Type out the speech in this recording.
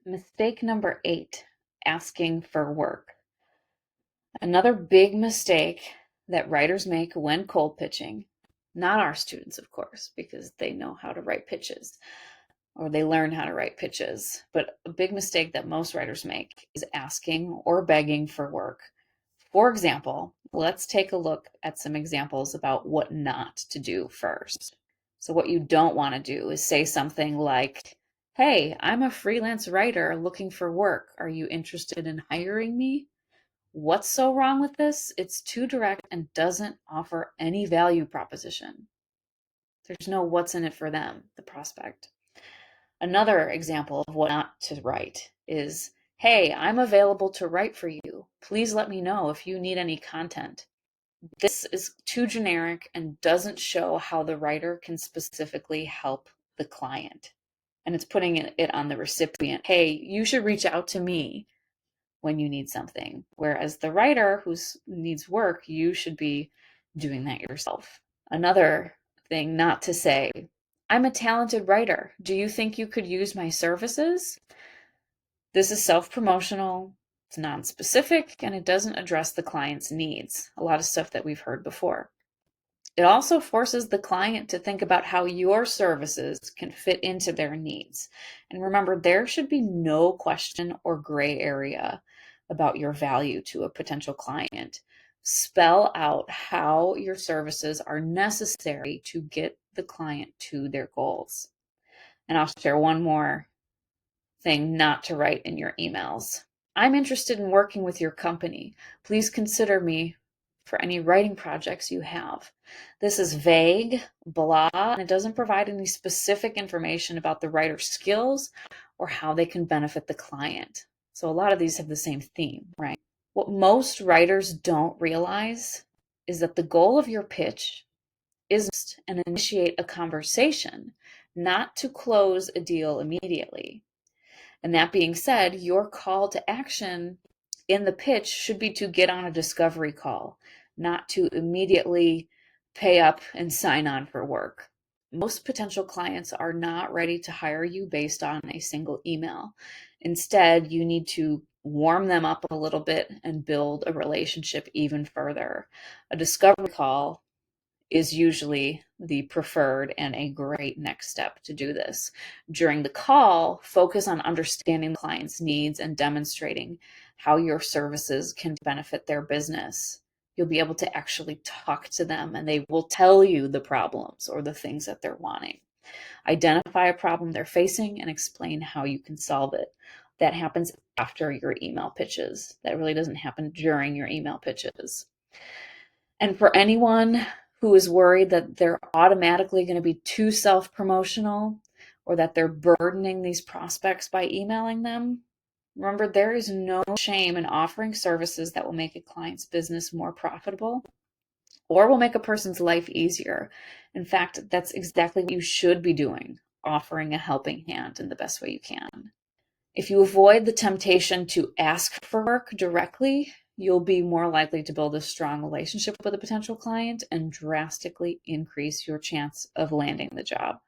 Mistake number 8, asking for work. Another big mistake that writers make when cold pitching, not our students, of course, because they know how to write pitches or they learn how to write pitches, but a big mistake that most writers make is asking or begging for work. For example, let's take a look at some examples about what not to do first. So what you don't want to do is say something like, "Hey, I'm a freelance writer looking for work. Are you interested in hiring me?" What's so wrong with this? It's too direct and doesn't offer any value proposition. There's no what's in it for them, the prospect. Another example of what not to write is, "Hey, I'm available to write for you. Please let me know if you need any content." This is too generic and doesn't show how the writer can specifically help the client. And it's putting it on the recipient. "Hey, you should reach out to me when you need something." Whereas the writer who needs work, you should be doing that yourself. Another thing not to say, "I'm a talented writer. Do you think you could use my services?" This is self-promotional, it's non-specific, and it doesn't address the client's needs. A lot of stuff that we've heard before. It also forces the client to think about how your services can fit into their needs. And remember, there should be no question or gray area about your value to a potential client. Spell out how your services are necessary to get the client to their goals. And I'll share one more thing not to write in your emails. "I'm interested in working with your company. Please consider me for any writing projects you have." This is vague, blah, and it doesn't provide any specific information about the writer's skills or how they can benefit the client. So a lot of these have the same theme, right? What most writers don't realize is that the goal of your pitch is to initiate a conversation, not to close a deal immediately. And that being said, your call to action in the pitch should be to get on a discovery call, not to immediately pay up and sign on for work. Most potential clients are not ready to hire you based on a single email. Instead, you need to warm them up a little bit and build a relationship even further. A discovery call is usually the preferred and a great next step to do this. During the call, focus on understanding the client's needs and demonstrating how your services can benefit their business. You'll be able to actually talk to them and they will tell you the problems or the things that they're wanting. Identify a problem they're facing and explain how you can solve it. That happens after your email pitches. That really doesn't happen during your email pitches. And for anyone who is worried that they're automatically going to be too self-promotional or that they're burdening these prospects by emailing them, remember, there is no shame in offering services that will make a client's business more profitable or will make a person's life easier. In fact, that's exactly what you should be doing, offering a helping hand in the best way you can. If you avoid the temptation to ask for work directly, you'll be more likely to build a strong relationship with a potential client and drastically increase your chance of landing the job.